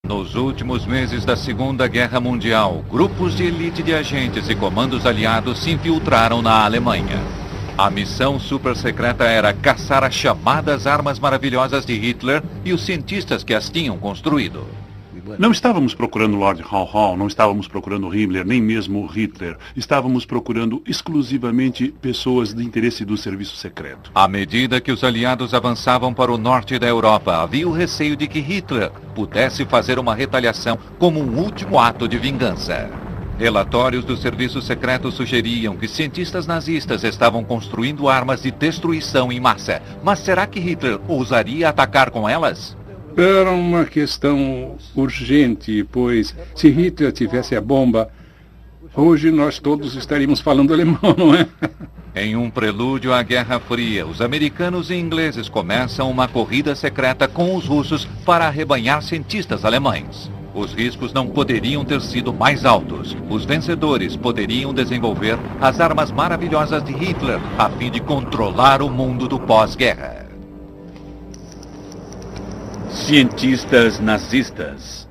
Nos últimos meses da Segunda Guerra Mundial, grupos de elite de agentes e comandos aliados se infiltraram na Alemanha. A missão super secreta era caçar as chamadas armas maravilhosas de Hitler e os cientistas que as tinham construído. Não estávamos procurando Lord Haw, não estávamos procurando Himmler, nem mesmo Hitler. Estávamos procurando exclusivamente pessoas de interesse do serviço secreto. À medida que os aliados avançavam para o norte da Europa, havia o receio de que Hitler pudesse fazer uma retaliação como um último ato de vingança. Relatórios do serviço secreto sugeriam que cientistas nazistas estavam construindo armas de destruição em massa. Mas será que Hitler ousaria atacar com elas? Era uma questão urgente, pois se Hitler tivesse a bomba, hoje nós todos estaríamos falando alemão, não é? Em um prelúdio à Guerra Fria, os americanos e ingleses começam uma corrida secreta com os russos para arrebanhar cientistas alemães. Os riscos não poderiam ter sido mais altos. Os vencedores poderiam desenvolver as armas maravilhosas de Hitler a fim de controlar o mundo do pós-guerra. Cientistas nazistas.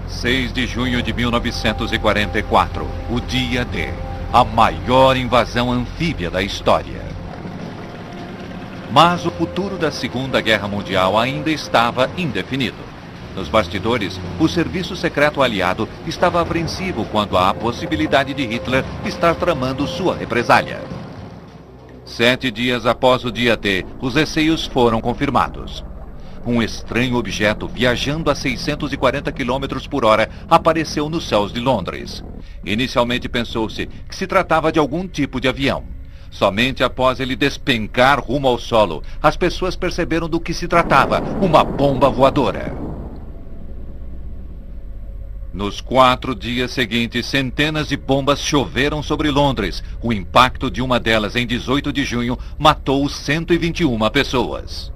6 de junho de 1944, o dia D, a maior invasão anfíbia da história. Mas o futuro da Segunda Guerra Mundial ainda estava indefinido. Nos bastidores, o serviço secreto aliado estava apreensivo quanto à possibilidade de Hitler estar tramando sua represália. 7 dias após o dia D, os receios foram confirmados. Um estranho objeto viajando a 640 km por hora apareceu nos céus de Londres. Inicialmente pensou-se que se tratava de algum tipo de avião. Somente após ele despencar rumo ao solo, as pessoas perceberam do que se tratava, uma bomba voadora. Nos 4 dias seguintes, centenas de bombas choveram sobre Londres. O impacto de uma delas, em 18 de junho, matou 121 pessoas.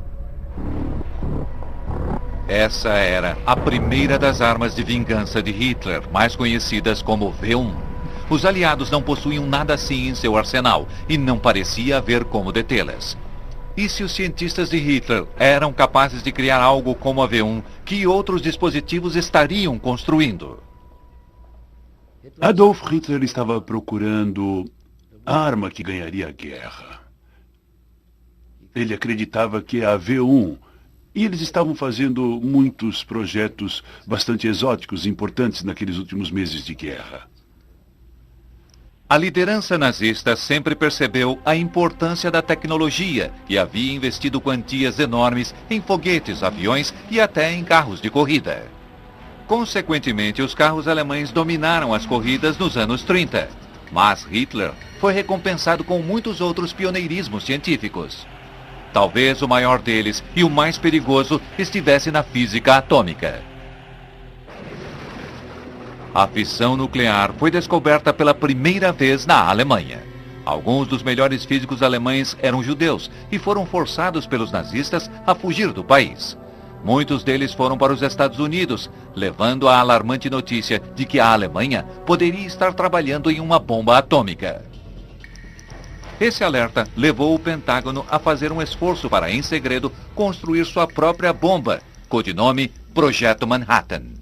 Essa era a primeira das armas de vingança de Hitler, mais conhecidas como V1. Os aliados não possuíam nada assim em seu arsenal, e não parecia haver como detê-las. E se os cientistas de Hitler eram capazes de criar algo como a V1, que outros dispositivos estariam construindo? Adolf Hitler estava procurando a arma que ganharia a guerra. Ele acreditava que a V1, e eles estavam fazendo muitos projetos bastante exóticos e importantes naqueles últimos meses de guerra. A liderança nazista sempre percebeu a importância da tecnologia e havia investido quantias enormes em foguetes, aviões e até em carros de corrida. Consequentemente, os carros alemães dominaram as corridas nos anos 30. Mas Hitler foi recompensado com muitos outros pioneirismos científicos. Talvez o maior deles e o mais perigoso estivesse na física atômica. A fissão nuclear foi descoberta pela primeira vez na Alemanha. Alguns dos melhores físicos alemães eram judeus e foram forçados pelos nazistas a fugir do país. Muitos deles foram para os Estados Unidos, levando a alarmante notícia de que a Alemanha poderia estar trabalhando em uma bomba atômica. Esse alerta levou o Pentágono a fazer um esforço para, em segredo, construir sua própria bomba, codinome Projeto Manhattan.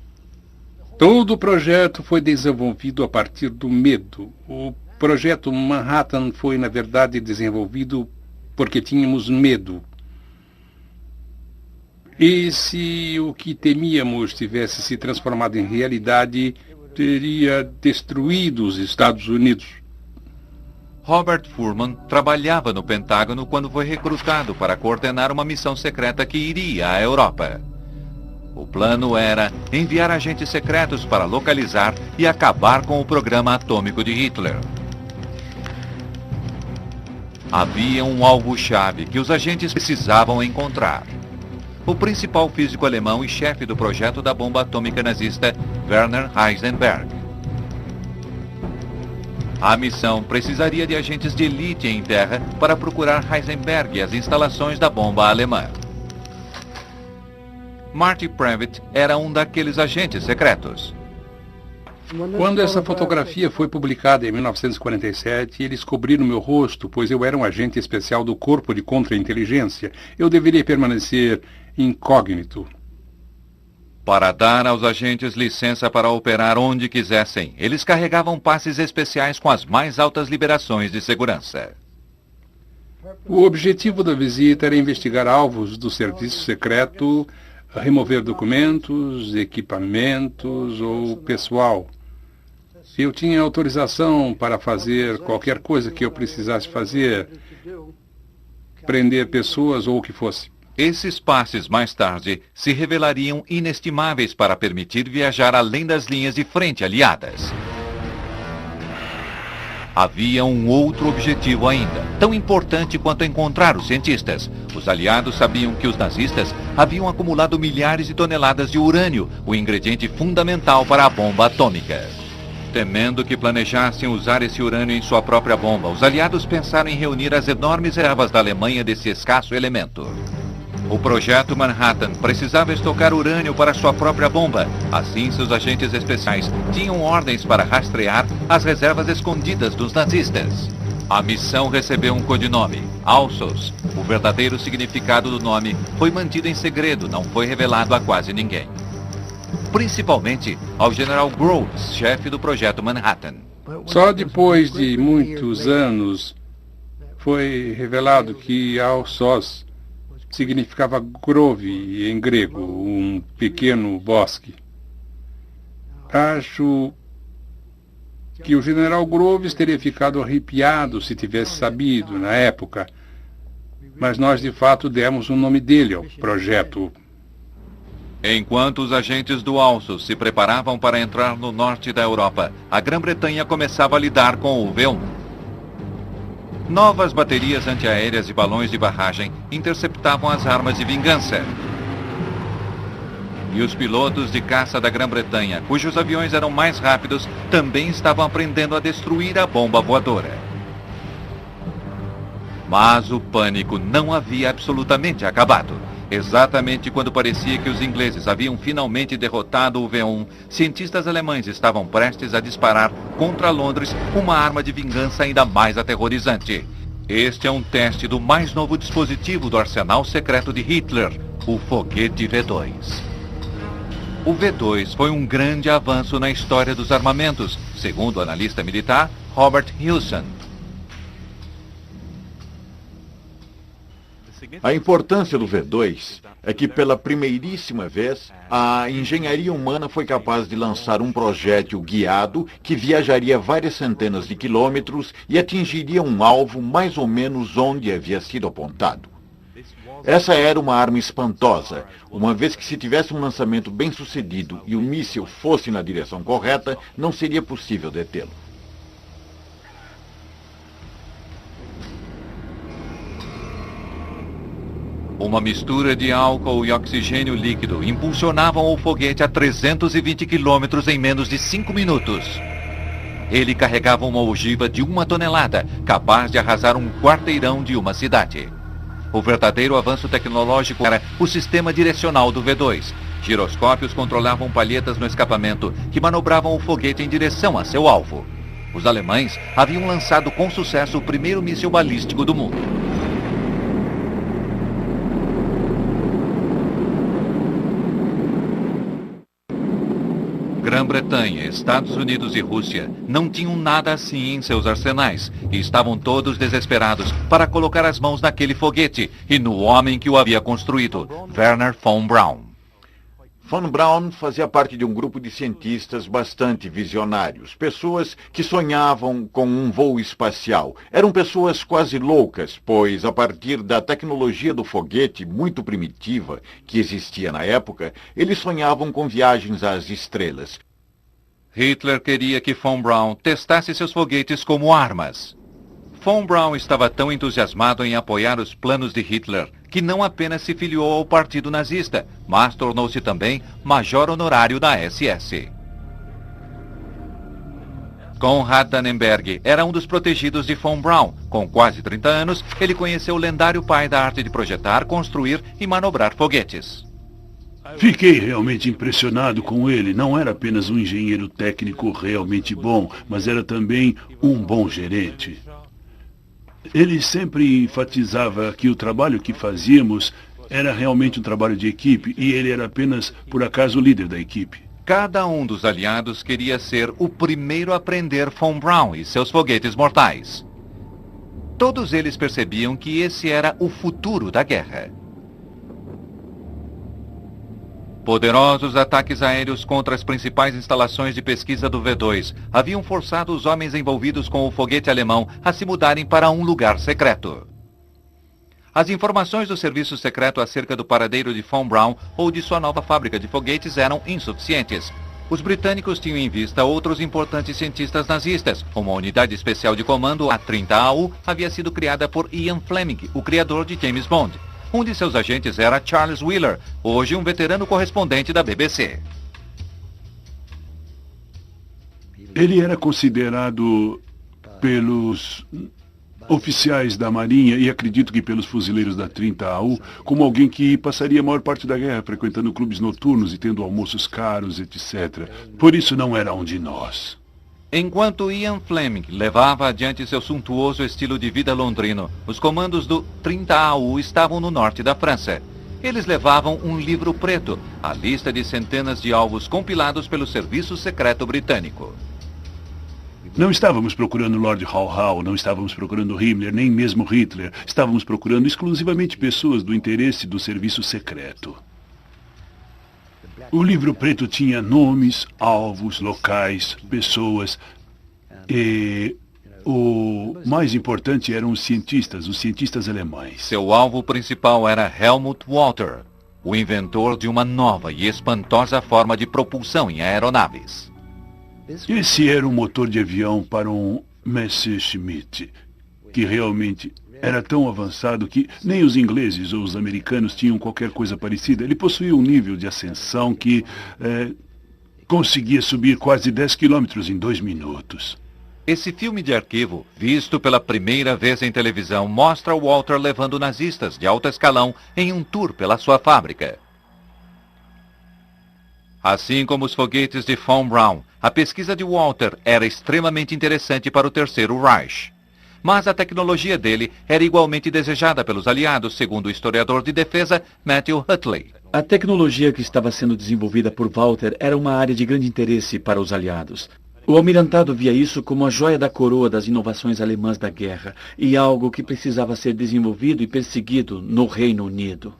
Todo o projeto foi desenvolvido a partir do medo. O projeto Manhattan foi, na verdade, desenvolvido porque tínhamos medo. E se o que temíamos tivesse se transformado em realidade, teria destruído os Estados Unidos. Robert Furman trabalhava no Pentágono quando foi recrutado para coordenar uma missão secreta que iria à Europa. O plano era enviar agentes secretos para localizar e acabar com o programa atômico de Hitler. Havia um alvo-chave que os agentes precisavam encontrar. O principal físico alemão e chefe do projeto da bomba atômica nazista, Werner Heisenberg. A missão precisaria de agentes de elite em terra para procurar Heisenberg e as instalações da bomba alemã. Marty Previtt era um daqueles agentes secretos. Quando essa fotografia foi publicada em 1947, eles cobriram meu rosto, pois eu era um agente especial do Corpo de Contra-Inteligência. Eu deveria permanecer incógnito. Para dar aos agentes licença para operar onde quisessem, eles carregavam passes especiais com as mais altas liberações de segurança. O objetivo da visita era investigar alvos do serviço secreto, remover documentos, equipamentos ou pessoal. Eu tinha autorização para fazer qualquer coisa que eu precisasse fazer, prender pessoas ou o que fosse. Esses passes, mais tarde, se revelariam inestimáveis para permitir viajar além das linhas de frente aliadas. Havia um outro objetivo ainda, tão importante quanto encontrar os cientistas. Os aliados sabiam que os nazistas haviam acumulado milhares de toneladas de urânio, o ingrediente fundamental para a bomba atômica. Temendo que planejassem usar esse urânio em sua própria bomba, os aliados pensaram em reunir as enormes reservas da Alemanha desse escasso elemento. O projeto Manhattan precisava estocar urânio para sua própria bomba. Assim, seus agentes especiais tinham ordens para rastrear as reservas escondidas dos nazistas. A missão recebeu um codinome, Alsos. O verdadeiro significado do nome foi mantido em segredo, não foi revelado a quase ninguém. Principalmente ao General Groves, chefe do projeto Manhattan. Só depois de muitos anos foi revelado que Alsos significava grove em grego, um pequeno bosque. Acho que o general Groves teria ficado arrepiado se tivesse sabido na época, mas nós de fato demos o nome dele ao projeto. Enquanto os agentes do Alsos se preparavam para entrar no norte da Europa, a Grã-Bretanha começava a lidar com o V-1. Novas baterias antiaéreas e balões de barragem interceptavam as armas de vingança. E os pilotos de caça da Grã-Bretanha, cujos aviões eram mais rápidos, também estavam aprendendo a destruir a bomba voadora. Mas o pânico não havia absolutamente acabado. Exatamente quando parecia que os ingleses haviam finalmente derrotado o V-1, cientistas alemães estavam prestes a disparar contra Londres uma arma de vingança ainda mais aterrorizante. Este é um teste do mais novo dispositivo do arsenal secreto de Hitler, o foguete V-2. O V-2 foi um grande avanço na história dos armamentos, segundo o analista militar Robert Hilson. A importância do V-2 é que, pela primeiríssima vez, a engenharia humana foi capaz de lançar um projétil guiado que viajaria várias centenas de quilômetros e atingiria um alvo mais ou menos onde havia sido apontado. Essa era uma arma espantosa, uma vez que se tivesse um lançamento bem sucedido e o míssil fosse na direção correta, não seria possível detê-lo. Uma mistura de álcool e oxigênio líquido impulsionavam o foguete a 320 quilômetros em menos de 5 minutos. Ele carregava uma ogiva de 1 tonelada, capaz de arrasar um quarteirão de uma cidade. O verdadeiro avanço tecnológico era o sistema direcional do V-2. Giroscópios controlavam palhetas no escapamento que manobravam o foguete em direção a seu alvo. Os alemães haviam lançado com sucesso o primeiro míssil balístico do mundo. Grã-Bretanha, Estados Unidos e Rússia não tinham nada assim em seus arsenais e estavam todos desesperados para colocar as mãos naquele foguete e no homem que o havia construído, Wernher von Braun. Von Braun fazia parte de um grupo de cientistas bastante visionários, pessoas que sonhavam com um voo espacial. Eram pessoas quase loucas, pois a partir da tecnologia do foguete muito primitiva que existia na época, eles sonhavam com viagens às estrelas. Hitler queria que von Braun testasse seus foguetes como armas. Von Braun estava tão entusiasmado em apoiar os planos de Hitler que não apenas se filiou ao partido nazista, mas tornou-se também major honorário da SS. Konrad Dannenberg era um dos protegidos de von Braun. Com quase 30 anos, ele conheceu o lendário pai da arte de projetar, construir e manobrar foguetes. Fiquei realmente impressionado com ele. Não era apenas um engenheiro técnico realmente bom, mas era também um bom gerente. Ele sempre enfatizava que o trabalho que fazíamos era realmente um trabalho de equipe e ele era apenas, por acaso, o líder da equipe. Cada um dos aliados queria ser o primeiro a prender Von Braun e seus foguetes mortais. Todos eles percebiam que esse era o futuro da guerra. Poderosos ataques aéreos contra as principais instalações de pesquisa do V2 haviam forçado os homens envolvidos com o foguete alemão a se mudarem para um lugar secreto. As informações do serviço secreto acerca do paradeiro de Von Braun ou de sua nova fábrica de foguetes eram insuficientes. Os britânicos tinham em vista outros importantes cientistas nazistas. Uma unidade especial de comando, a 30AU, havia sido criada por Ian Fleming, o criador de James Bond. Um de seus agentes era Charles Wheeler, hoje um veterano correspondente da BBC. Ele era considerado pelos oficiais da Marinha e acredito que pelos fuzileiros da 30AU como alguém que passaria a maior parte da guerra frequentando clubes noturnos e tendo almoços caros, etc. Por isso não era um de nós. Enquanto Ian Fleming levava adiante seu suntuoso estilo de vida londrino, os comandos do 30AU estavam no norte da França. Eles levavam um livro preto, a lista de centenas de alvos compilados pelo Serviço Secreto Britânico. Não estávamos procurando Lord Haw, não estávamos procurando Himmler, nem mesmo Hitler. Estávamos procurando exclusivamente pessoas do interesse do Serviço Secreto. O livro preto tinha nomes, alvos, locais, pessoas e o mais importante eram os cientistas alemães. Seu alvo principal era Helmut Walter, o inventor de uma nova e espantosa forma de propulsão em aeronaves. Esse era um motor de avião para um Messerschmitt, que realmente era tão avançado que nem os ingleses ou os americanos tinham qualquer coisa parecida. Ele possuía um nível de ascensão que conseguia subir quase 10 quilômetros em 2 minutos. Esse filme de arquivo, visto pela primeira vez em televisão, mostra Walter levando nazistas de alto escalão em um tour pela sua fábrica. Assim como os foguetes de Von Braun, a pesquisa de Walter era extremamente interessante para o Terceiro Reich. Mas a tecnologia dele era igualmente desejada pelos aliados, segundo o historiador de defesa Matthew Hutley. A tecnologia que estava sendo desenvolvida por Walter era uma área de grande interesse para os aliados. O almirantado via isso como a joia da coroa das inovações alemãs da guerra e algo que precisava ser desenvolvido e perseguido no Reino Unido.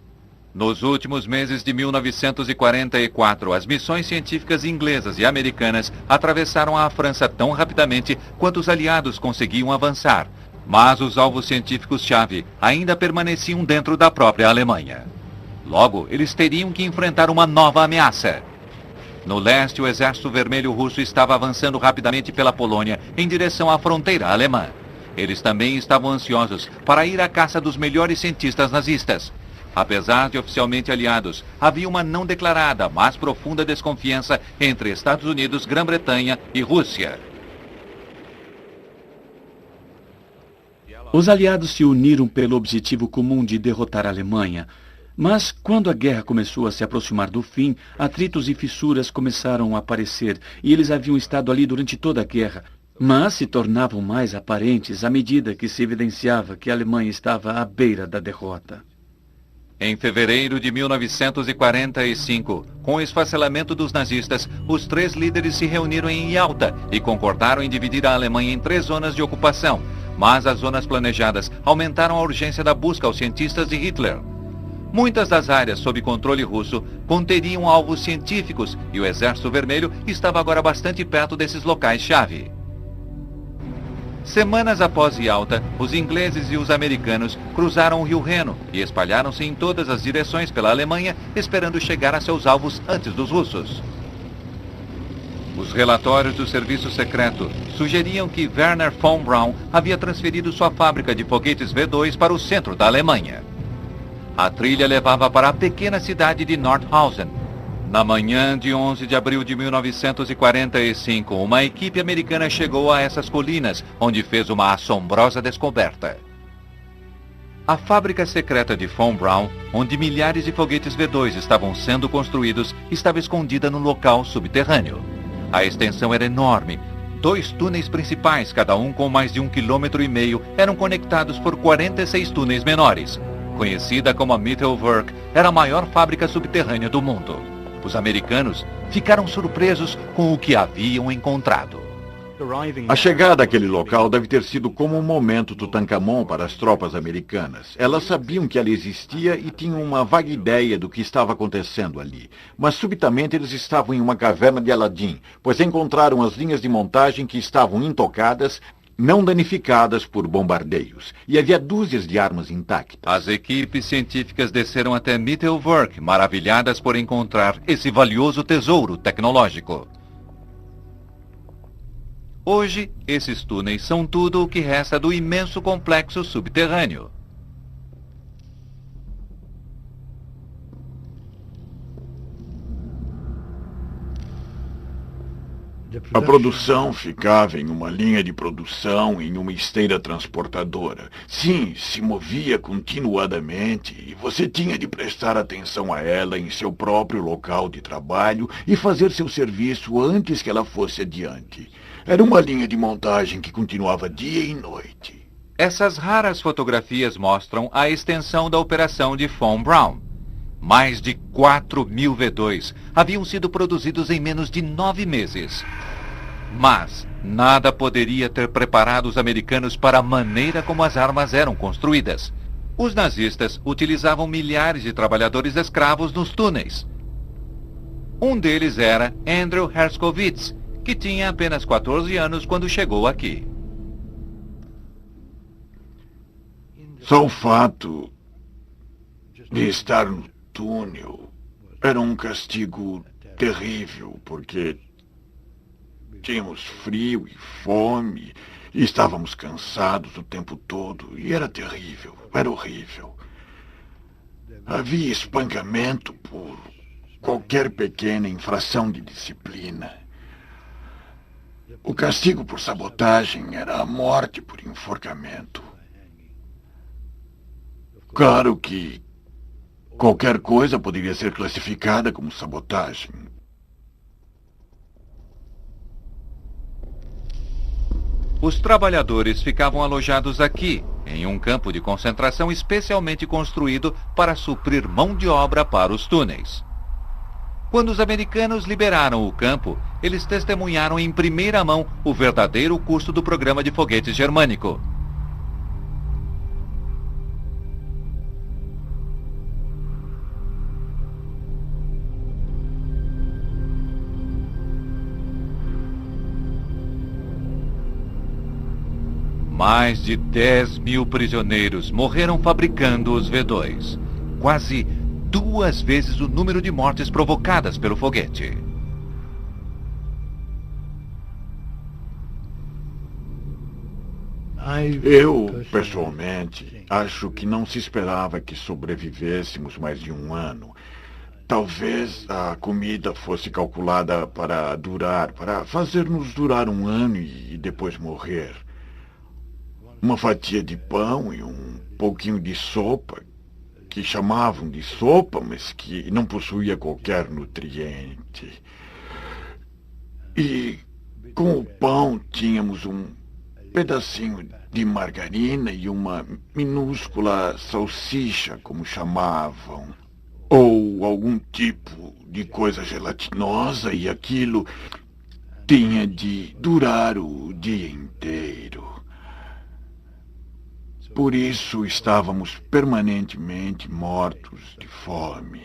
Nos últimos meses de 1944, as missões científicas inglesas e americanas atravessaram a França tão rapidamente quanto os aliados conseguiam avançar. Mas os alvos científicos-chave ainda permaneciam dentro da própria Alemanha. Logo, eles teriam que enfrentar uma nova ameaça. No leste, o Exército Vermelho Russo estava avançando rapidamente pela Polônia em direção à fronteira alemã. Eles também estavam ansiosos para ir à caça dos melhores cientistas nazistas. Apesar de oficialmente aliados, havia uma não declarada, mas profunda desconfiança entre Estados Unidos, Grã-Bretanha e Rússia. Os aliados se uniram pelo objetivo comum de derrotar a Alemanha. Mas, quando a guerra começou a se aproximar do fim, atritos e fissuras começaram a aparecer, e eles haviam estado ali durante toda a guerra, mas se tornavam mais aparentes à medida que se evidenciava que a Alemanha estava à beira da derrota. Em fevereiro de 1945, com o esfacelamento dos nazistas, os 3 líderes se reuniram em Yalta e concordaram em dividir a Alemanha em 3 zonas de ocupação. Mas as zonas planejadas aumentaram a urgência da busca aos cientistas de Hitler. Muitas das áreas sob controle russo conteriam alvos científicos e o Exército Vermelho estava agora bastante perto desses locais-chave. Semanas após Yalta, os ingleses e os americanos cruzaram o rio Reno e espalharam-se em todas as direções pela Alemanha, esperando chegar a seus alvos antes dos russos. Os relatórios do serviço secreto sugeriam que Werner von Braun havia transferido sua fábrica de foguetes V2 para o centro da Alemanha. A trilha levava para a pequena cidade de Nordhausen. Na manhã de 11 de abril de 1945, uma equipe americana chegou a essas colinas, onde fez uma assombrosa descoberta. A fábrica secreta de Von Braun, onde milhares de foguetes V2 estavam sendo construídos, estava escondida no local subterrâneo. A extensão era enorme. 2 túneis principais, cada um com mais de 1,5 km, eram conectados por 46 túneis menores. Conhecida como a Mittelwerk, era a maior fábrica subterrânea do mundo. Os americanos ficaram surpresos com o que haviam encontrado. A chegada àquele local deve ter sido como um momento Tutankhamon para as tropas americanas. Elas sabiam que ela existia e tinham uma vaga ideia do que estava acontecendo ali. Mas subitamente eles estavam em uma caverna de Aladim, pois encontraram as linhas de montagem que estavam intocadas, não danificadas por bombardeios, e havia dúzias de armas intactas. As equipes científicas desceram até Mittelwerk, maravilhadas por encontrar esse valioso tesouro tecnológico. Hoje, esses túneis são tudo o que resta do imenso complexo subterrâneo. A produção ficava em uma linha de produção, em uma esteira transportadora. Sim, se movia continuadamente e você tinha de prestar atenção a ela em seu próprio local de trabalho e fazer seu serviço antes que ela fosse adiante. Era uma linha de montagem que continuava dia e noite. Essas raras fotografias mostram a extensão da operação de Von Braun. Mais de 4.000 V2 haviam sido produzidos em menos de 9 meses. Mas nada poderia ter preparado os americanos para a maneira como as armas eram construídas. Os nazistas utilizavam milhares de trabalhadores escravos nos túneis. Um deles era Andrew Herskovits, que tinha apenas 14 anos quando chegou aqui. Só o fato de estar no túnel era um castigo terrível, porque tínhamos frio e fome, e estávamos cansados o tempo todo, e era terrível, era horrível. Havia espancamento por qualquer pequena infração de disciplina. O castigo por sabotagem era a morte por enforcamento. Claro que qualquer coisa poderia ser classificada como sabotagem. Os trabalhadores ficavam alojados aqui, em um campo de concentração especialmente construído para suprir mão de obra para os túneis. Quando os americanos liberaram o campo, eles testemunharam em primeira mão o verdadeiro custo do programa de foguetes germânico. Mais de 10.000 prisioneiros morreram fabricando os V2. Quase 2 vezes o número de mortes provocadas pelo foguete. Eu, pessoalmente, acho que não se esperava que sobrevivêssemos mais de 1 ano. Talvez a comida fosse calculada para fazer-nos durar 1 ano e depois morrer. Uma fatia de pão e um pouquinho de sopa, que chamavam de sopa, mas que não possuía qualquer nutriente. E com o pão tínhamos um pedacinho de margarina e uma minúscula salsicha, como chamavam. Ou algum tipo de coisa gelatinosa, e aquilo tinha de durar o dia inteiro. Por isso estávamos permanentemente mortos de fome.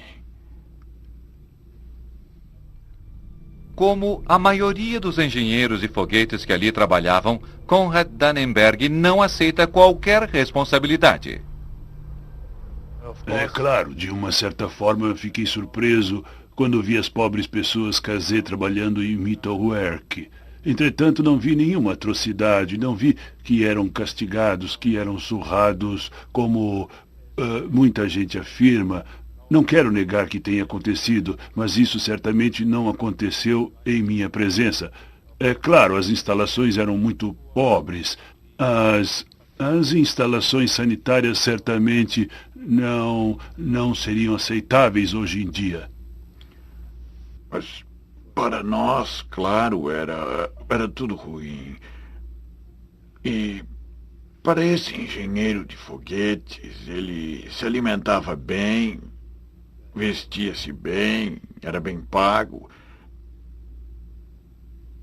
Como a maioria dos engenheiros de foguetes que ali trabalhavam, Konrad Dannenberg não aceita qualquer responsabilidade. É claro, de uma certa forma eu fiquei surpreso quando vi as pobres pessoas Kazé trabalhando em Mittelwerk. Entretanto, não vi nenhuma atrocidade, não vi que eram castigados, que eram surrados, como muita gente afirma. Não quero negar que tenha acontecido, mas isso certamente não aconteceu em minha presença. É claro, as instalações eram muito pobres. As instalações sanitárias certamente não seriam aceitáveis hoje em dia. Mas para nós, claro, era tudo ruim. E para esse engenheiro de foguetes, ele se alimentava bem, vestia-se bem, era bem pago.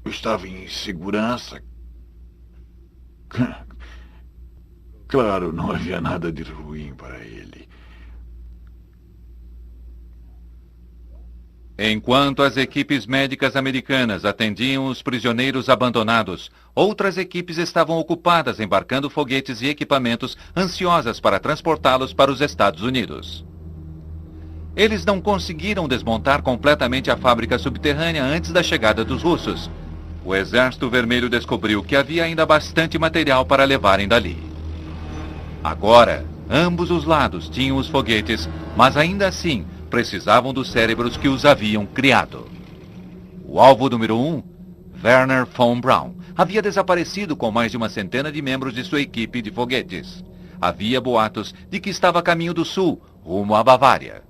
Estava em segurança. Claro, não havia nada de ruim para ele. Enquanto as equipes médicas americanas atendiam os prisioneiros abandonados, outras equipes estavam ocupadas embarcando foguetes e equipamentos ansiosas para transportá-los para os Estados Unidos. Eles não conseguiram desmontar completamente a fábrica subterrânea antes da chegada dos russos. O Exército Vermelho descobriu que havia ainda bastante material para levarem dali. Agora, ambos os lados tinham os foguetes, mas ainda assim precisavam dos cérebros que os haviam criado. O alvo número 1, Wernher von Braun, havia desaparecido com mais de uma centena de membros de sua equipe de foguetes. Havia boatos de que estava a caminho do sul, rumo à Bavária.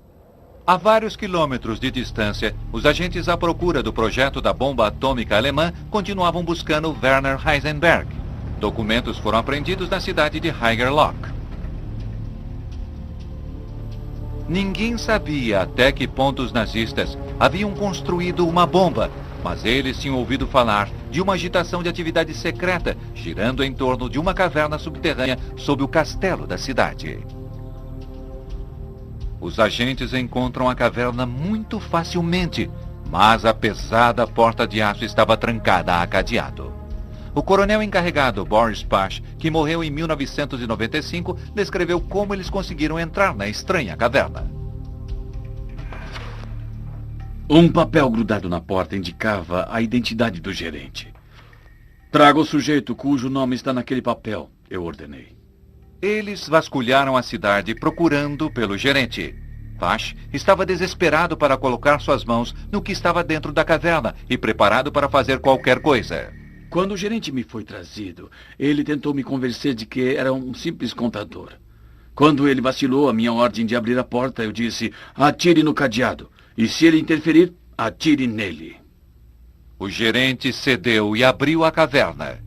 A vários quilômetros de distância, os agentes à procura do projeto da bomba atômica alemã continuavam buscando Werner Heisenberg. Documentos foram apreendidos na cidade de Haigerloch. Ninguém sabia até que ponto os nazistas haviam construído uma bomba, mas eles tinham ouvido falar de uma agitação de atividade secreta girando em torno de uma caverna subterrânea sob o castelo da cidade. Os agentes encontram a caverna muito facilmente, mas a pesada porta de aço estava trancada a cadeado. O coronel encarregado Boris Pash, que morreu em 1995, descreveu como eles conseguiram entrar na estranha caverna. Um papel grudado na porta indicava a identidade do gerente. Traga o sujeito cujo nome está naquele papel, eu ordenei. Eles vasculharam a cidade procurando pelo gerente. Pash estava desesperado para colocar suas mãos no que estava dentro da caverna e preparado para fazer qualquer coisa. Quando o gerente me foi trazido, ele tentou me convencer de que era um simples contador. Quando ele vacilou a minha ordem de abrir a porta, eu disse, atire no cadeado. E se ele interferir, atire nele. O gerente cedeu e abriu a caverna.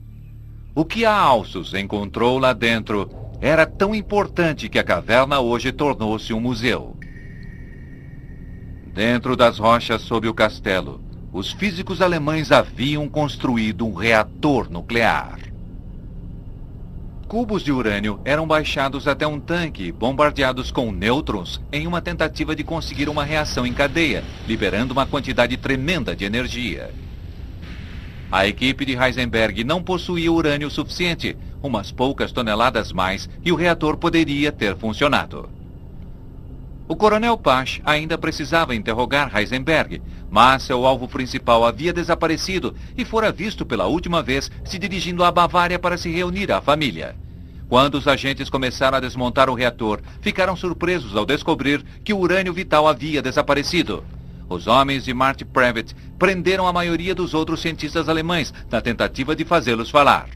O que a Alsos encontrou lá dentro era tão importante que a caverna hoje tornou-se um museu. Dentro das rochas sob o castelo, os físicos alemães haviam construído um reator nuclear. Cubos de urânio eram baixados até um tanque e bombardeados com nêutrons em uma tentativa de conseguir uma reação em cadeia, liberando uma quantidade tremenda de energia. A equipe de Heisenberg não possuía urânio suficiente, umas poucas toneladas mais, e o reator poderia ter funcionado. O coronel Pash ainda precisava interrogar Heisenberg, mas seu alvo principal havia desaparecido e fora visto pela última vez se dirigindo à Bavária para se reunir à família. Quando os agentes começaram a desmontar o reator, ficaram surpresos ao descobrir que o urânio vital havia desaparecido. Os homens de Marty Previtt prenderam a maioria dos outros cientistas alemães na tentativa de fazê-los falar.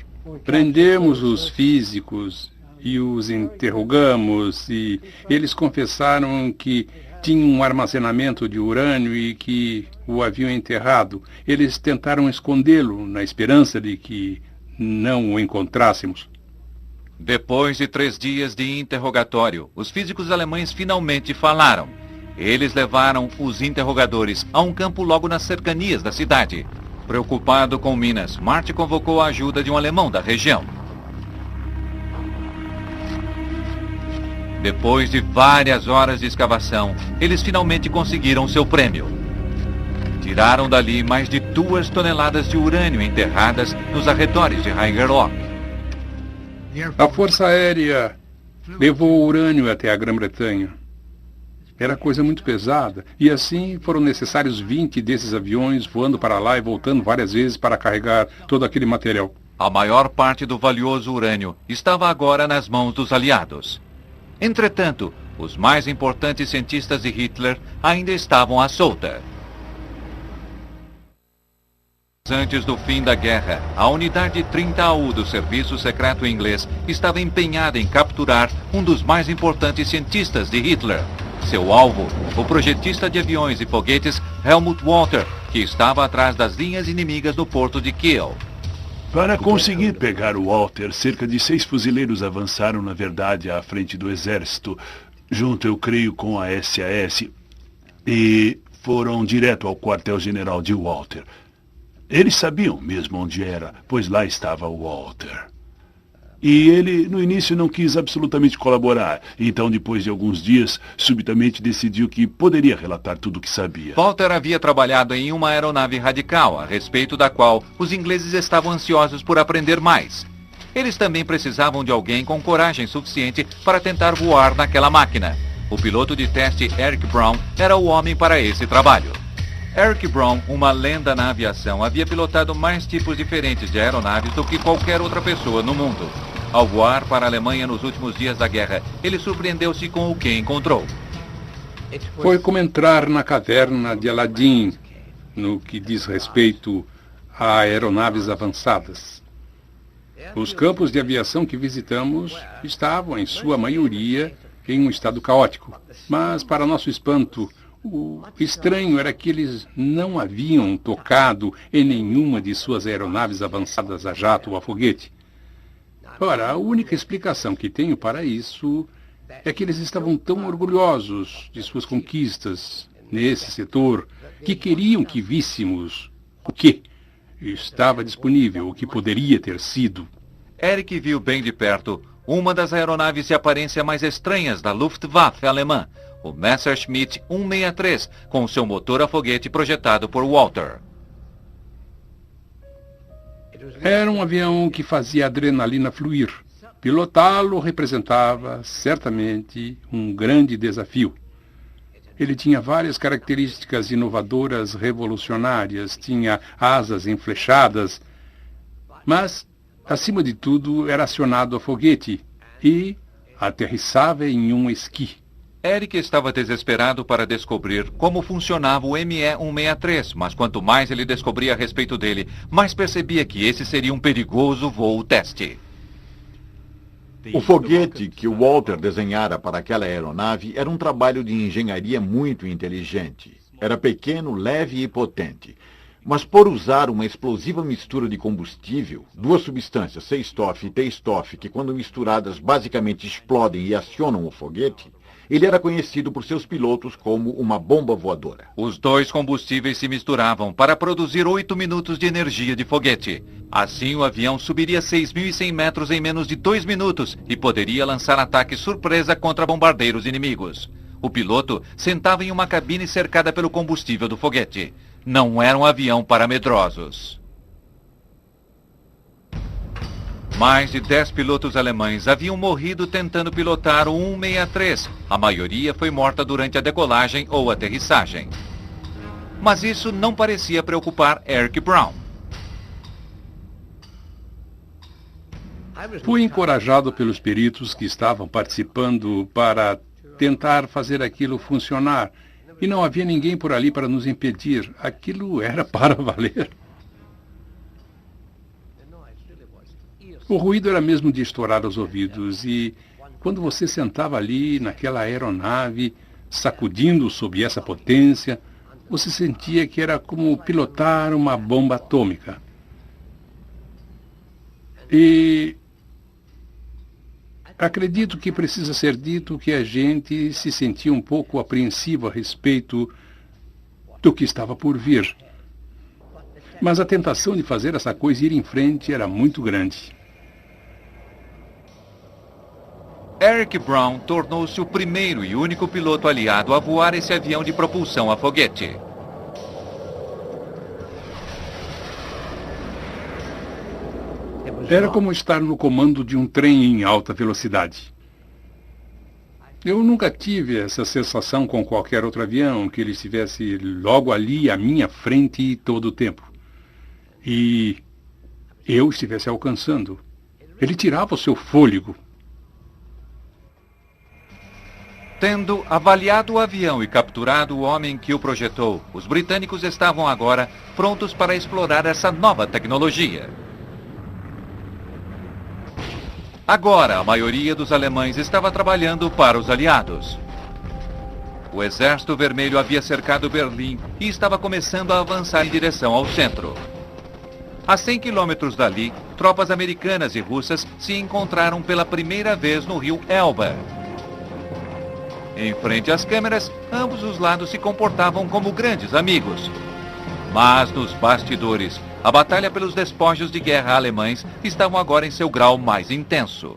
Prendemos os físicos e os interrogamos, e eles confessaram que tinham um armazenamento de urânio e que o haviam enterrado. Eles tentaram escondê-lo na esperança de que não o encontrássemos. Depois de 3 dias de interrogatório, os físicos alemães finalmente falaram. Eles levaram os interrogadores a um campo logo nas cercanias da cidade. Preocupado com minas, Marty convocou a ajuda de um alemão da região. Depois de várias horas de escavação, eles finalmente conseguiram seu prêmio. Tiraram dali mais de 2 toneladas de urânio enterradas nos arredores de Haigerloch. A Força Aérea levou o urânio até a Grã-Bretanha. Era coisa muito pesada, e assim foram necessários 20 desses aviões voando para lá e voltando várias vezes para carregar todo aquele material. A maior parte do valioso urânio estava agora nas mãos dos aliados. Entretanto, os mais importantes cientistas de Hitler ainda estavam à solta. Antes do fim da guerra, a unidade 30AU do Serviço Secreto Inglês estava empenhada em capturar um dos mais importantes cientistas de Hitler. Seu alvo, o projetista de aviões e foguetes Helmut Walter, que estava atrás das linhas inimigas no porto de Kiel. Para conseguir pegar o Walter, cerca de 6 fuzileiros avançaram, na verdade, à frente do exército, junto, eu creio, com a SAS, e foram direto ao quartel-general de Walter. Eles sabiam mesmo onde era, pois lá estava o Walter. E ele, no início, não quis absolutamente colaborar. Então, depois de alguns dias, subitamente decidiu que poderia relatar tudo o que sabia. Walter havia trabalhado em uma aeronave radical, a respeito da qual os ingleses estavam ansiosos por aprender mais. Eles também precisavam de alguém com coragem suficiente para tentar voar naquela máquina. O piloto de teste Eric Brown era o homem para esse trabalho. Eric Brown, uma lenda na aviação, havia pilotado mais tipos diferentes de aeronaves do que qualquer outra pessoa no mundo. Ao voar para a Alemanha nos últimos dias da guerra, ele surpreendeu-se com o que encontrou. Foi como entrar na caverna de Aladim, no que diz respeito a aeronaves avançadas. Os campos de aviação que visitamos estavam, em sua maioria, em um estado caótico. Mas, para nosso espanto, o estranho era que eles não haviam tocado em nenhuma de suas aeronaves avançadas a jato ou a foguete. Ora, a única explicação que tenho para isso é que eles estavam tão orgulhosos de suas conquistas nesse setor que queriam que víssemos o que estava disponível, o que poderia ter sido. Eric viu bem de perto uma das aeronaves de aparência mais estranhas da Luftwaffe alemã, o Messerschmitt 163, com seu motor a foguete projetado por Walter. Era um avião que fazia a adrenalina fluir. Pilotá-lo representava, certamente, um grande desafio. Ele tinha várias características inovadoras, revolucionárias, tinha asas enflechadas, mas, acima de tudo, era acionado a foguete e aterrissava em um esqui. Eric estava desesperado para descobrir como funcionava o ME-163, mas quanto mais ele descobria a respeito dele, mais percebia que esse seria um perigoso voo teste. O foguete que o Walter desenhara para aquela aeronave era um trabalho de engenharia muito inteligente. Era pequeno, leve e potente. Mas por usar uma explosiva mistura de combustível, duas substâncias, C-Stoff e T-Stoff, que quando misturadas basicamente explodem e acionam o foguete, ele era conhecido por seus pilotos como uma bomba voadora. Os dois combustíveis se misturavam para produzir 8 minutos de energia de foguete. Assim, o avião subiria 6.100 metros em menos de 2 minutos e poderia lançar ataque surpresa contra bombardeiros inimigos. O piloto sentava em uma cabine cercada pelo combustível do foguete. Não era um avião para medrosos. Mais de 10 pilotos alemães haviam morrido tentando pilotar o 163. A maioria foi morta durante a decolagem ou aterrissagem. Mas isso não parecia preocupar Eric Brown. Fui encorajado pelos peritos que estavam participando para tentar fazer aquilo funcionar. E não havia ninguém por ali para nos impedir. Aquilo era para valer. O ruído era mesmo de estourar os ouvidos, e quando você sentava ali naquela aeronave, sacudindo sob essa potência, você sentia que era como pilotar uma bomba atômica. E acredito que precisa ser dito que a gente se sentia um pouco apreensivo a respeito do que estava por vir. Mas a tentação de fazer essa coisa e ir em frente era muito grande. Eric Brown tornou-se o primeiro e único piloto aliado a voar esse avião de propulsão a foguete. Era como estar no comando de um trem em alta velocidade. Eu nunca tive essa sensação com qualquer outro avião, que ele estivesse logo ali à minha frente todo o tempo. E eu estivesse alcançando. Ele tirava o seu fôlego. Tendo avaliado o avião e capturado o homem que o projetou, os britânicos estavam agora prontos para explorar essa nova tecnologia. Agora, a maioria dos alemães estava trabalhando para os aliados. O Exército Vermelho havia cercado Berlim e estava começando a avançar em direção ao centro. A 100 quilômetros dali, tropas americanas e russas se encontraram pela primeira vez no rio Elbe. Em frente às câmeras, ambos os lados se comportavam como grandes amigos. Mas nos bastidores, a batalha pelos despojos de guerra alemães estavam agora em seu grau mais intenso.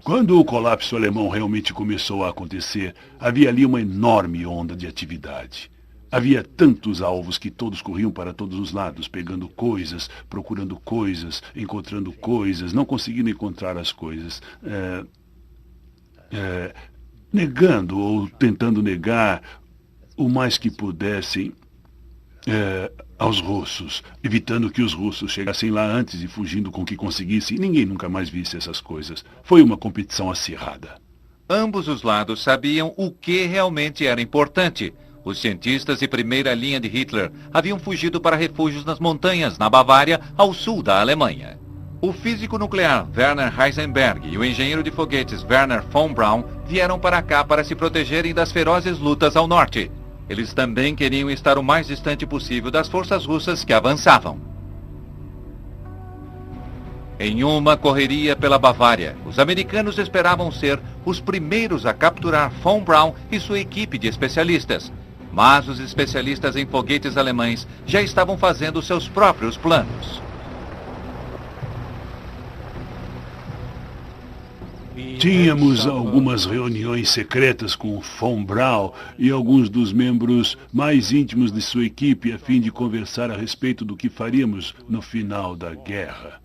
Quando o colapso alemão realmente começou a acontecer, havia ali uma enorme onda de atividade. Havia tantos alvos que todos corriam para todos os lados, pegando coisas, procurando coisas, encontrando coisas, não conseguindo encontrar as coisas. Negando ou tentando negar o mais que pudessem aos russos, evitando que os russos chegassem lá antes e fugindo com o que conseguissem. Ninguém nunca mais visse essas coisas. Foi uma competição acirrada. Ambos os lados sabiam o que realmente era importante. Os cientistas de primeira linha de Hitler haviam fugido para refúgios nas montanhas, na Bavária, ao sul da Alemanha. O físico nuclear Werner Heisenberg e o engenheiro de foguetes Werner von Braun vieram para cá para se protegerem das ferozes lutas ao norte. Eles também queriam estar o mais distante possível das forças russas que avançavam. Em uma correria pela Bavária, os americanos esperavam ser os primeiros a capturar von Braun e sua equipe de especialistas. Mas os especialistas em foguetes alemães já estavam fazendo seus próprios planos. Tínhamos algumas reuniões secretas com von Braun e alguns dos membros mais íntimos de sua equipe a fim de conversar a respeito do que faríamos no final da guerra.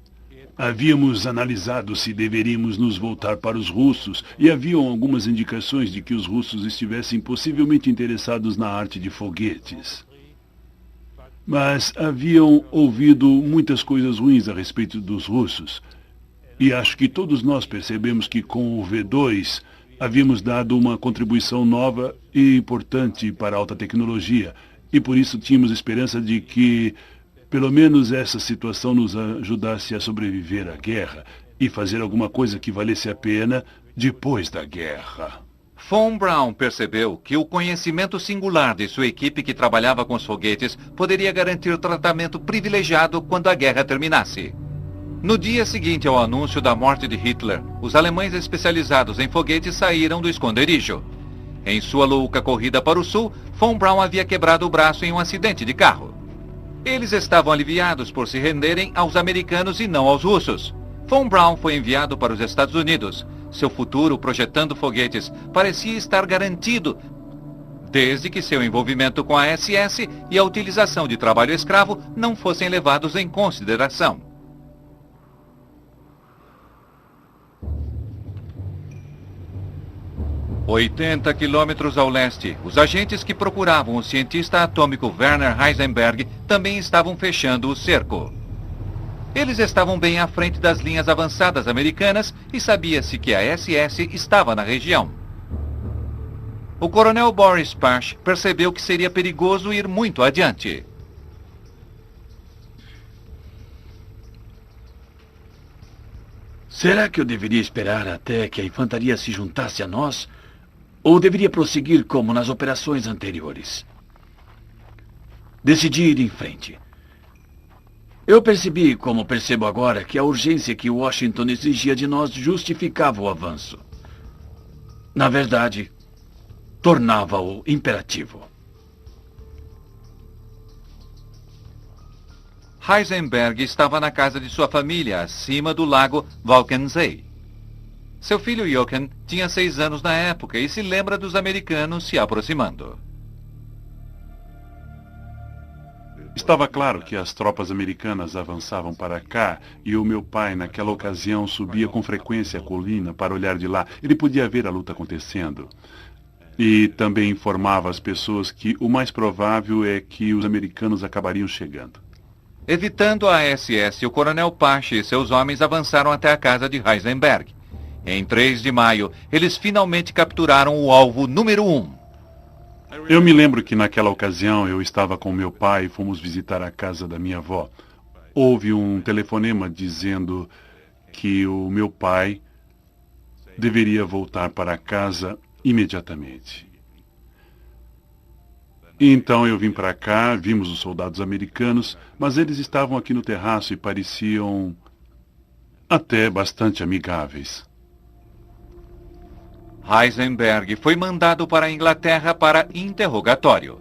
Havíamos analisado se deveríamos nos voltar para os russos e haviam algumas indicações de que os russos estivessem possivelmente interessados na arte de foguetes. Mas haviam ouvido muitas coisas ruins a respeito dos russos. E acho que todos nós percebemos que com o V2 havíamos dado uma contribuição nova e importante para a alta tecnologia. E por isso tínhamos esperança de que pelo menos essa situação nos ajudasse a sobreviver à guerra e fazer alguma coisa que valesse a pena depois da guerra. Von Braun percebeu que o conhecimento singular de sua equipe que trabalhava com os foguetes poderia garantir tratamento privilegiado quando a guerra terminasse. No dia seguinte ao anúncio da morte de Hitler, os alemães especializados em foguetes saíram do esconderijo. Em sua louca corrida para o sul, von Braun havia quebrado o braço em um acidente de carro. Eles estavam aliviados por se renderem aos americanos e não aos russos. Von Braun foi enviado para os Estados Unidos. Seu futuro projetando foguetes parecia estar garantido, desde que seu envolvimento com a SS e a utilização de trabalho escravo não fossem levados em consideração. – 80 quilômetros ao leste, os agentes que procuravam o cientista atômico Werner Heisenberg também estavam fechando o cerco. Eles estavam bem à frente das linhas avançadas americanas e sabia-se que a SS estava na região. O coronel Boris Pash percebeu que seria perigoso ir muito adiante. Será que eu deveria esperar até que a infantaria se juntasse a nós? Ou deveria prosseguir como nas operações anteriores? Decidi ir em frente. Eu percebi, como percebo agora, que a urgência que Washington exigia de nós justificava o avanço. Na verdade, tornava-o imperativo. Heisenberg estava na casa de sua família, acima do lago Walchensee. Seu filho Jochen tinha 6 anos na época e se lembra dos americanos se aproximando. Estava claro que as tropas americanas avançavam para cá e o meu pai, naquela ocasião, subia com frequência a colina para olhar de lá. Ele podia ver a luta acontecendo. E também informava as pessoas que o mais provável é que os americanos acabariam chegando. Evitando a SS, o coronel Pache e seus homens avançaram até a casa de Heisenberg. Em 3 de maio, eles finalmente capturaram o alvo número 1. Eu me lembro que naquela ocasião eu estava com meu pai e fomos visitar a casa da minha avó. Houve um telefonema dizendo que o meu pai deveria voltar para casa imediatamente. Então eu vim para cá, vimos os soldados americanos, mas eles estavam aqui no terraço e pareciam até bastante amigáveis. Heisenberg foi mandado para a Inglaterra para interrogatório.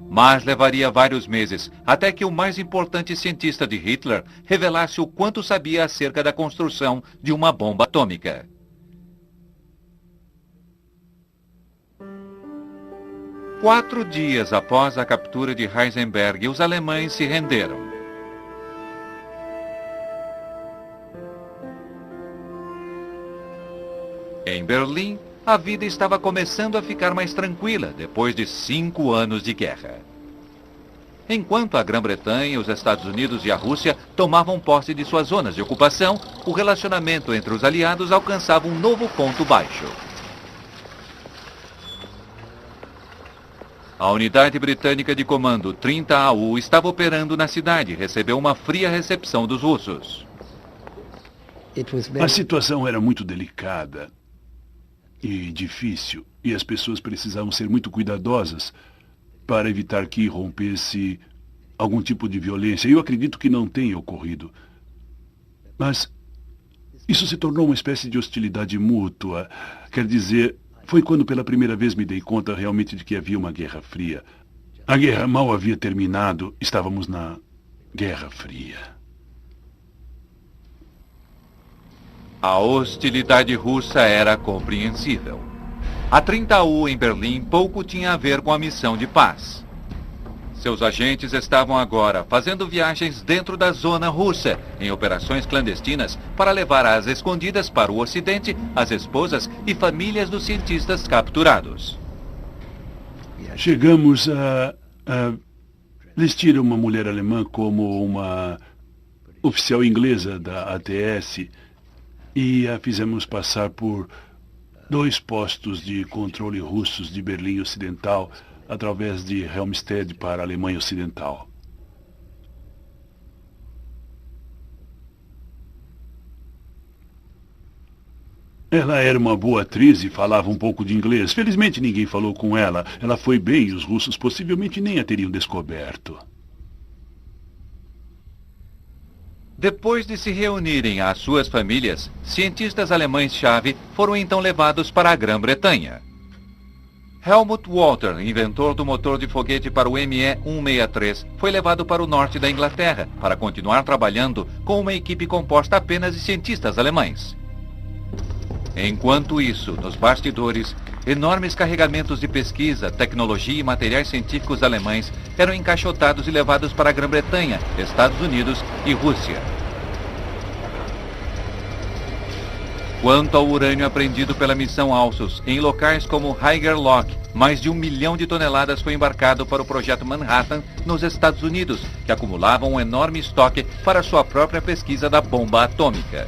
Mas levaria vários meses até que o mais importante cientista de Hitler revelasse o quanto sabia acerca da construção de uma bomba atômica. Quatro dias após a captura de Heisenberg, os alemães se renderam. Em Berlim, a vida estava começando a ficar mais tranquila depois de 5 anos de guerra. Enquanto a Grã-Bretanha, os Estados Unidos e a Rússia tomavam posse de suas zonas de ocupação, o relacionamento entre os aliados alcançava um novo ponto baixo. A unidade britânica de comando 30AU estava operando na cidade e recebeu uma fria recepção dos russos. A situação era muito delicada e difícil, e as pessoas precisavam ser muito cuidadosas para evitar que rompesse algum tipo de violência. Eu acredito que não tenha ocorrido. Mas isso se tornou uma espécie de hostilidade mútua. Quer dizer, foi quando pela primeira vez me dei conta realmente de que havia uma guerra fria. A guerra mal havia terminado, estávamos na Guerra Fria. A hostilidade russa era compreensível. A 30AU em Berlim pouco tinha a ver com a missão de paz. Seus agentes estavam agora fazendo viagens dentro da zona russa, em operações clandestinas, para levar às escondidas para o Ocidente as esposas e famílias dos cientistas capturados. Chegamos a vestir uma mulher alemã como uma oficial inglesa da ATS e a fizemos passar por 2 postos de controle russos de Berlim Ocidental através de Helmstedt para a Alemanha Ocidental. Ela era uma boa atriz e falava um pouco de inglês. Felizmente ninguém falou com ela. Ela foi bem e os russos possivelmente nem a teriam descoberto. Depois de se reunirem às suas famílias, cientistas alemães-chave foram então levados para a Grã-Bretanha. Helmut Walter, inventor do motor de foguete para o ME-163, foi levado para o norte da Inglaterra para continuar trabalhando com uma equipe composta apenas de cientistas alemães. Enquanto isso, nos bastidores, enormes carregamentos de pesquisa, tecnologia e materiais científicos alemães eram encaixotados e levados para a Grã-Bretanha, Estados Unidos e Rússia. Quanto ao urânio apreendido pela missão Alsos, em locais como Haigerloch, mais de 1 milhão de toneladas foi embarcado para o projeto Manhattan, nos Estados Unidos, que acumulava um enorme estoque para sua própria pesquisa da bomba atômica.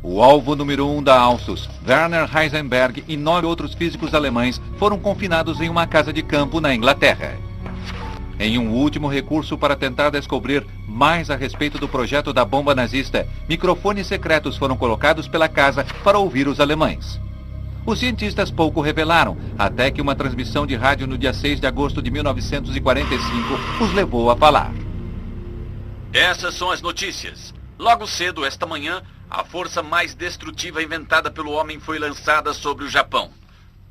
O alvo número 1 da Alsos, Werner Heisenberg e 9 outros físicos alemães foram confinados em uma casa de campo na Inglaterra. Em um último recurso para tentar descobrir mais a respeito do projeto da bomba nazista, microfones secretos foram colocados pela casa para ouvir os alemães. Os cientistas pouco revelaram, até que uma transmissão de rádio no dia 6 de agosto de 1945 os levou a falar. Essas são as notícias. Logo cedo, esta manhã, a força mais destrutiva inventada pelo homem foi lançada sobre o Japão.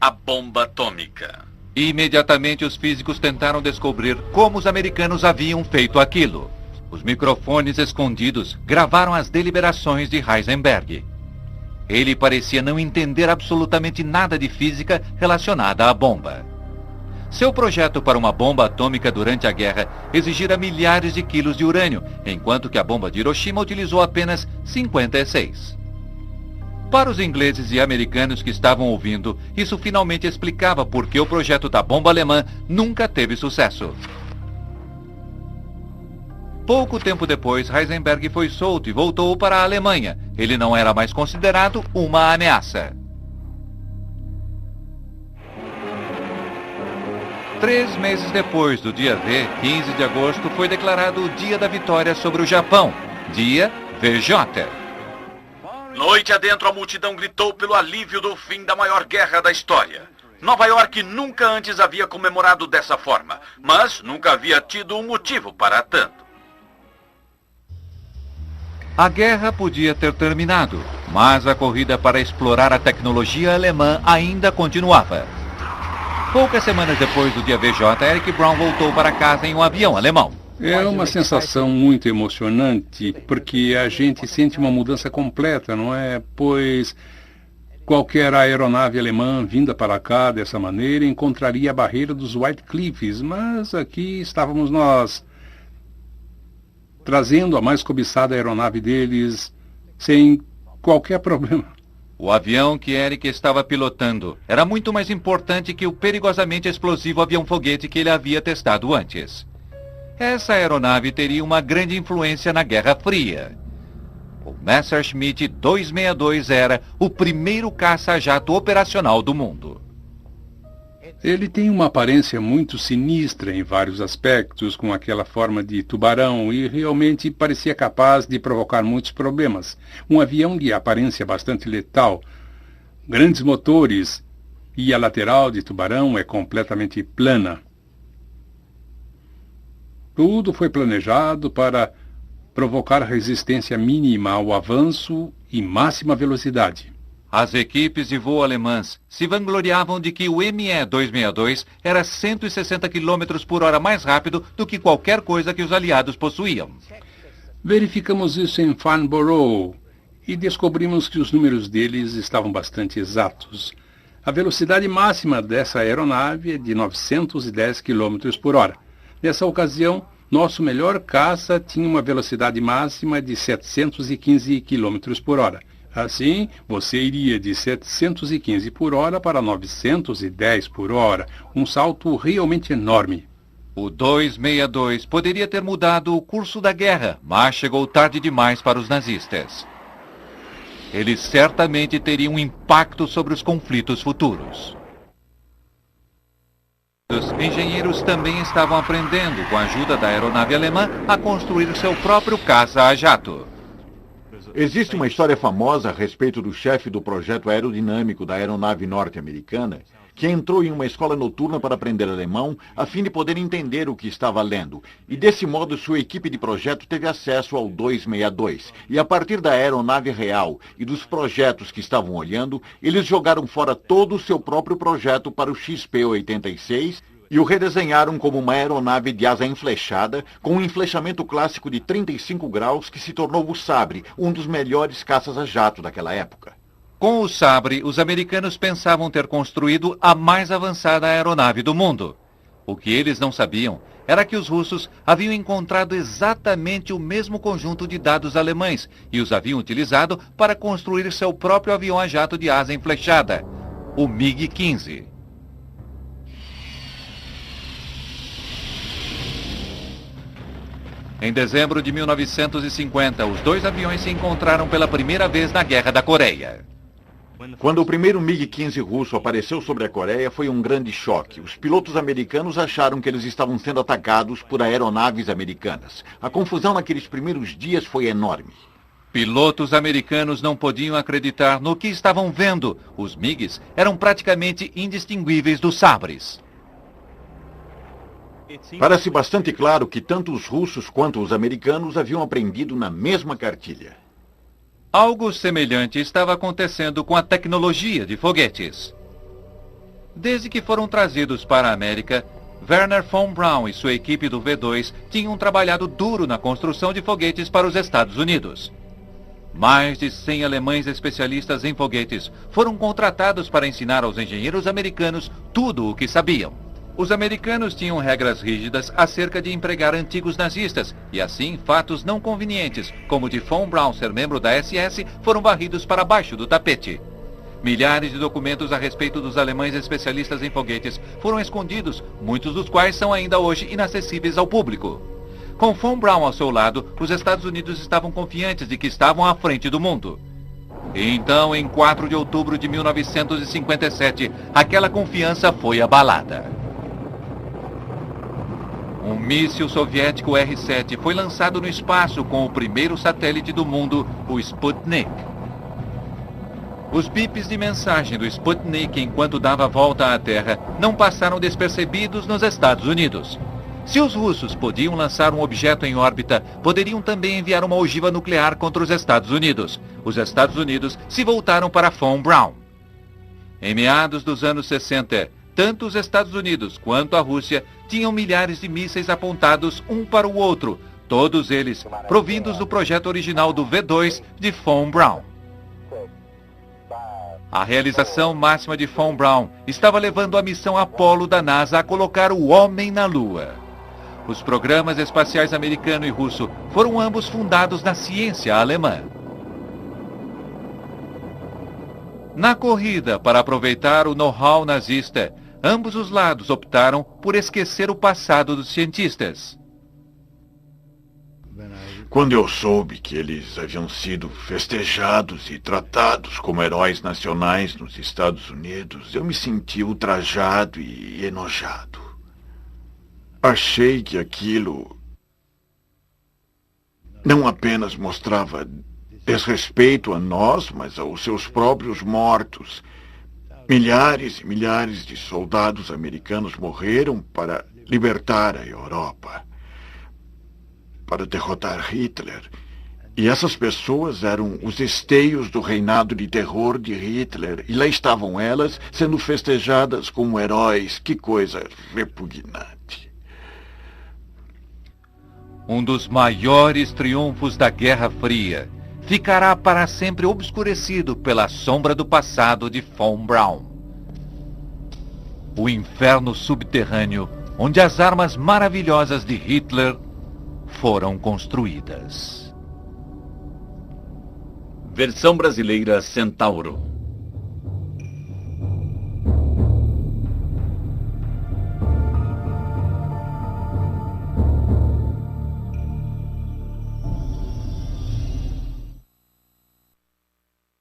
A bomba atômica. Imediatamente os físicos tentaram descobrir como os americanos haviam feito aquilo. Os microfones escondidos gravaram as deliberações de Heisenberg. Ele parecia não entender absolutamente nada de física relacionada à bomba. Seu projeto para uma bomba atômica durante a guerra exigira milhares de quilos de urânio, enquanto que a bomba de Hiroshima utilizou apenas 56. Para os ingleses e americanos que estavam ouvindo, isso finalmente explicava por que o projeto da bomba alemã nunca teve sucesso. Pouco tempo depois, Heisenberg foi solto e voltou para a Alemanha. Ele não era mais considerado uma ameaça. 3 meses depois do dia V, 15 de agosto, foi declarado o Dia da Vitória sobre o Japão, Dia VJ. Noite adentro, a multidão gritou pelo alívio do fim da maior guerra da história. Nova York nunca antes havia comemorado dessa forma, mas nunca havia tido um motivo para tanto. A guerra podia ter terminado, mas a corrida para explorar a tecnologia alemã ainda continuava. Poucas semanas depois do dia VJ, Eric Brown voltou para casa em um avião alemão. É uma sensação muito emocionante, porque a gente sente uma mudança completa, não é? Pois qualquer aeronave alemã vinda para cá dessa maneira encontraria a barreira dos White Cliffs, mas aqui estávamos nós, trazendo a mais cobiçada aeronave deles, sem qualquer problema. O avião que Eric estava pilotando era muito mais importante que o perigosamente explosivo avião-foguete que ele havia testado antes. Essa aeronave teria uma grande influência na Guerra Fria. O Messerschmitt 262 era o primeiro caça-jato operacional do mundo. Ele tem uma aparência muito sinistra em vários aspectos, com aquela forma de tubarão, e realmente parecia capaz de provocar muitos problemas. Um avião de aparência bastante letal, grandes motores, e a lateral de tubarão é completamente plana. Tudo foi planejado para provocar resistência mínima ao avanço e máxima velocidade. As equipes de voo alemãs se vangloriavam de que o ME-262 era 160 km por hora mais rápido do que qualquer coisa que os aliados possuíam. Verificamos isso em Farnborough e descobrimos que os números deles estavam bastante exatos. A velocidade máxima dessa aeronave é de 910 km por hora. Nessa ocasião, nosso melhor caça tinha uma velocidade máxima de 715 km por hora. Assim, você iria de 715 por hora para 910 por hora, um salto realmente enorme. O 262 poderia ter mudado o curso da guerra, mas chegou tarde demais para os nazistas. Eles certamente teriam um impacto sobre os conflitos futuros. Os engenheiros também estavam aprendendo, com a ajuda da aeronave alemã, a construir seu próprio caça a jato. Existe uma história famosa a respeito do chefe do projeto aerodinâmico da aeronave norte-americana, que entrou em uma escola noturna para aprender alemão, a fim de poder entender o que estava lendo. E desse modo sua equipe de projeto teve acesso ao 262. E a partir da aeronave real e dos projetos que estavam olhando, eles jogaram fora todo o seu próprio projeto para o XP-86, e o redesenharam como uma aeronave de asa enflechada, com um enflechamento clássico de 35 graus que se tornou o Sabre, um dos melhores caças a jato daquela época. Com o Sabre, os americanos pensavam ter construído a mais avançada aeronave do mundo. O que eles não sabiam era que os russos haviam encontrado exatamente o mesmo conjunto de dados alemães e os haviam utilizado para construir seu próprio avião a jato de asa enflechada, o MiG-15. Em dezembro de 1950, os dois aviões se encontraram pela primeira vez na Guerra da Coreia. Quando o primeiro MiG-15 russo apareceu sobre a Coreia, foi um grande choque. Os pilotos americanos acharam que eles estavam sendo atacados por aeronaves americanas. A confusão naqueles primeiros dias foi enorme. Pilotos americanos não podiam acreditar no que estavam vendo. Os MiGs eram praticamente indistinguíveis dos Sabres. Parece bastante claro que tanto os russos quanto os americanos haviam aprendido na mesma cartilha. Algo semelhante estava acontecendo com a tecnologia de foguetes. Desde que foram trazidos para a América, Wernher von Braun e sua equipe do V2 tinham trabalhado duro na construção de foguetes para os Estados Unidos. Mais de 100 alemães especialistas em foguetes foram contratados para ensinar aos engenheiros americanos tudo o que sabiam. Os americanos tinham regras rígidas acerca de empregar antigos nazistas, e assim fatos não convenientes, como o de von Braun ser membro da SS, foram varridos para baixo do tapete. Milhares de documentos a respeito dos alemães especialistas em foguetes foram escondidos, muitos dos quais são ainda hoje inacessíveis ao público. Com Von Braun ao seu lado, os Estados Unidos estavam confiantes de que estavam à frente do mundo. E então, em 4 de outubro de 1957, aquela confiança foi abalada. Um míssil soviético R-7 foi lançado no espaço com o primeiro satélite do mundo, o Sputnik. Os bips de mensagem do Sputnik enquanto dava volta à Terra não passaram despercebidos nos Estados Unidos. Se os russos podiam lançar um objeto em órbita, poderiam também enviar uma ogiva nuclear contra os Estados Unidos. Os Estados Unidos se voltaram para Von Braun. Em meados dos anos 60, tanto os Estados Unidos quanto a Rússia tinham milhares de mísseis apontados um para o outro, todos eles provindos do projeto original do V2 de Von Braun. A realização máxima de Von Braun estava levando a missão Apollo da NASA a colocar o homem na Lua. Os programas espaciais americano e russo foram ambos fundados na ciência alemã. Na corrida para aproveitar o know-how nazista, ambos os lados optaram por esquecer o passado dos cientistas. Quando eu soube que eles haviam sido festejados e tratados como heróis nacionais nos Estados Unidos, eu me senti ultrajado e enojado. Achei que aquilo não apenas mostrava desrespeito a nós, mas aos seus próprios mortos. Milhares e milhares de soldados americanos morreram para libertar a Europa, para derrotar Hitler. E essas pessoas eram os esteios do reinado de terror de Hitler. E lá estavam elas sendo festejadas como heróis. Que coisa repugnante. Um dos maiores triunfos da Guerra Fria ficará para sempre obscurecido pela sombra do passado de Von Braun. O inferno subterrâneo onde as armas maravilhosas de Hitler foram construídas. Versão brasileira Centauro.